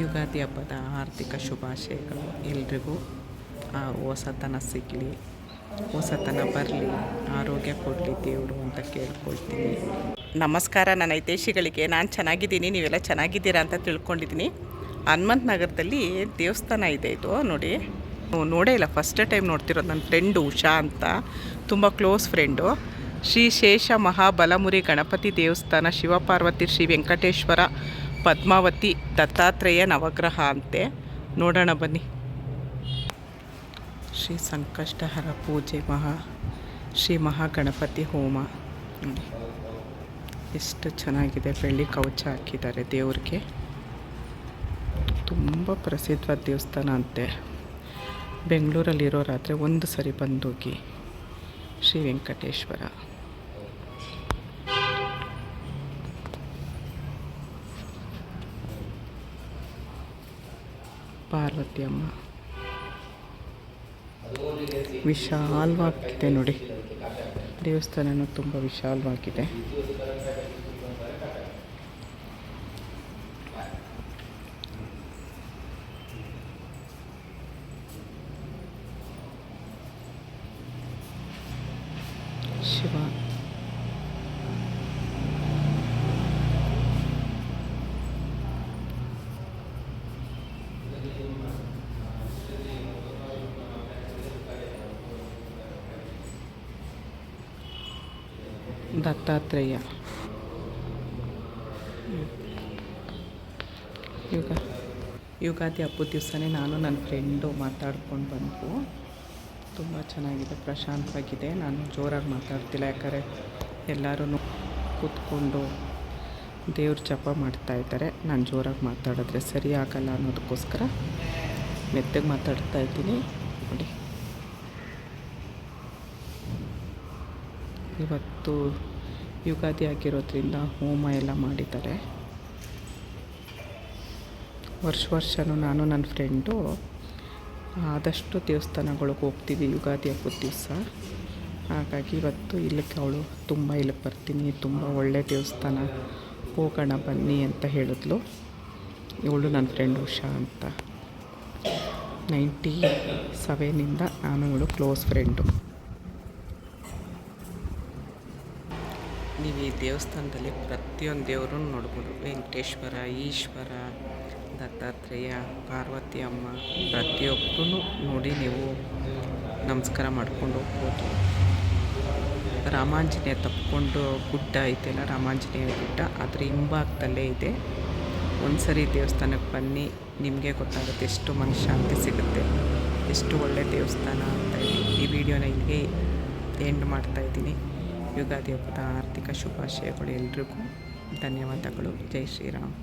ಯುಗಾದಿ ಹಬ್ಬದ ಆರ್ಥಿಕ ಶುಭಾಶಯಗಳು. ಎಲ್ರಿಗೂ ಹೊಸತನ ಸಿಗಲಿ, ಹೊಸತನ ಬರಲಿ, ಆರೋಗ್ಯ ಕೊಡಲಿ ದೇವರು ಅಂತ ಕೇಳ್ಕೊಳ್ತೀನಿ. ನಮಸ್ಕಾರ ನನ್ನ ಹಿತೈಷಿಗಳಿಗೆ. ನಾನು ಚೆನ್ನಾಗಿದ್ದೀನಿ, ನೀವೆಲ್ಲ ಚೆನ್ನಾಗಿದ್ದೀರಾ ಅಂತ ತಿಳ್ಕೊಂಡಿದ್ದೀನಿ. ಹನುಮಂತ ನಗರದಲ್ಲಿ ದೇವಸ್ಥಾನ ಇದೆ. ಇದು ನೋಡಿ, ನೋಡೇ ಇಲ್ಲ, ಫಸ್ಟ್ ಟೈಮ್ ನೋಡ್ತಿರೋದು. ನನ್ನ ಫ್ರೆಂಡು ಉಷಾ ಅಂತ, ತುಂಬ ಕ್ಲೋಸ್ ಫ್ರೆಂಡು. ಶ್ರೀ ಶೇಷ ಮಹಾಬಲಮುರಿ ಗಣಪತಿ ದೇವಸ್ಥಾನ, ಶಿವಪಾರ್ವತಿ, ಶ್ರೀ ವೆಂಕಟೇಶ್ವರ, ಪದ್ಮಾವತಿ, ದತ್ತಾತ್ರೇಯ ನವಗ್ರಹ ಅಂತೆ. ನೋಡೋಣ ಬನ್ನಿ. ಶ್ರೀ ಸಂಕಷ್ಟಹರ ಪೂಜೆ, ಶ್ರೀ ಮಹಾಗಣಪತಿ ಹೋಮ ನೋಡಿ ಎಷ್ಟು ಚೆನ್ನಾಗಿದೆ. ಬೆಳ್ಳಿ ಕವಚ ಹಾಕಿದ್ದಾರೆ ದೇವ್ರಿಗೆ. ತುಂಬ ಪ್ರಸಿದ್ಧವಾದ ದೇವಸ್ಥಾನ ಅಂತೆ. ಬೆಂಗಳೂರಲ್ಲಿರೋರಾದರೆ ಒಂದು ಸರಿ ಬಂದೋಗಿ. ಶ್ರೀ ವೆಂಕಟೇಶ್ವರ. ಪಾರ್ವತಿ ಅಮ್ಮ ವಿಶಾಲವಾಗಿದೆ ನೋಡಿ. ದೇವಸ್ಥಾನನೂ ತುಂಬ ವಿಶಾಲವಾಗಿದೆ. ಶಿವ ದತ್ತಾತ್ರೇಯ. ಯುಗಾದಿ ಹಬ್ಬದ ದಿವಸನೇ ನಾನು ನನ್ನ ಫ್ರೆಂಡು ಮಾತಾಡ್ಕೊಂಡು ಬಂದು. ತುಂಬ ಚೆನ್ನಾಗಿದೆ, ಪ್ರಶಾಂತವಾಗಿದೆ. ನಾನು ಜೋರಾಗಿ ಮಾತಾಡ್ತಿಲ್ಲ, ಯಾಕಂದರೆ ಎಲ್ಲರೂ ಕೂತ್ಕೊಂಡು ದೇವ್ರ ಜಪ ಮಾಡ್ತಾಯಿದ್ದಾರೆ. ನಾನು ಜೋರಾಗಿ ಮಾತಾಡಿದ್ರೆ ಸರಿ ಆಗಲ್ಲ ಅನ್ನೋದಕ್ಕೋಸ್ಕರ ಮೆತ್ತಗೆ ಮಾತಾಡ್ತಾ ಇದ್ದೀನಿ. ನೋಡಿ, ಇವತ್ತು ಯುಗಾದಿ ಆಗಿರೋದ್ರಿಂದ ಹೋಮ ಎಲ್ಲ ಮಾಡಿದ್ದಾರೆ. ವರ್ಷವೂ ನಾನು ನನ್ನ ಫ್ರೆಂಡು ಆದಷ್ಟು ದೇವಸ್ಥಾನಗಳಿಗೆ ಹೋಗ್ತೀವಿ ಯುಗಾದಿ ಹಬ್ಬದ ದಿವಸ. ಹಾಗಾಗಿ ಇವತ್ತು ಇಲ್ಲಿಗೆ ಅವಳು ಇಲ್ಲಿಗೆ ಬರ್ತೀನಿ, ತುಂಬ ಒಳ್ಳೆ ದೇವಸ್ಥಾನ, ಹೋಗೋಣ ಬನ್ನಿ ಅಂತ ಹೇಳಿದ್ಲು. ಇವಳು ನನ್ನ ಫ್ರೆಂಡ್ ಉಷಾ ಅಂತ. 97ಇಂದ ನಾನು ಇವಳು ಕ್ಲೋಸ್ ಫ್ರೆಂಡು. ನೀವು ಈ ದೇವಸ್ಥಾನದಲ್ಲಿ ಪ್ರತಿಯೊಂದು ದೇವರು ನೋಡ್ಬೋದು. ವೆಂಕಟೇಶ್ವರ, ಈಶ್ವರ, ದತ್ತಾತ್ರೇಯ, ಪಾರ್ವತಿ ಅಮ್ಮ, ಪ್ರತಿಯೊಬ್ಬರೂ ನೋಡಿ ನೀವು ನಮಸ್ಕಾರ ಮಾಡ್ಕೊಂಡು ಹೋಗ್ಬೋದು. ರಾಮಾಂಜನೇಯ ತಪ್ಪಿಕೊಂಡು ಗುಡ್ಡ ಐತೆಲ್ಲ, ರಾಮಾಂಜನೇಯ ಗುಡ್ಡ, ಅದರ ಹಿಂಭಾಗದಲ್ಲೇ ಇದೆ. ಒಂದು ಸರಿ ದೇವಸ್ಥಾನಕ್ಕೆ ಬನ್ನಿ, ನಿಮಗೆ ಗೊತ್ತಾಗುತ್ತೆ ಎಷ್ಟು ಮನಃಶಾಂತಿ ಸಿಗುತ್ತೆ, ಎಷ್ಟು ಒಳ್ಳೆಯ ದೇವಸ್ಥಾನ ಅಂತ ಹೇಳಿ. ಈ ವಿಡಿಯೋನ ಇಲ್ಲಿಗೆ ಎಂಡ್ ಮಾಡ್ತಾಯಿದ್ದೀನಿ. ಯುಗಾದಿ ಹಬ್ಬದ ಆರ್ಥಿಕ ಶುಭಾಶಯಗಳು ಎಲ್ರಿಗೂ. ಧನ್ಯವಾದಗಳು. ಜೈ ಶ್ರೀರಾಮ್.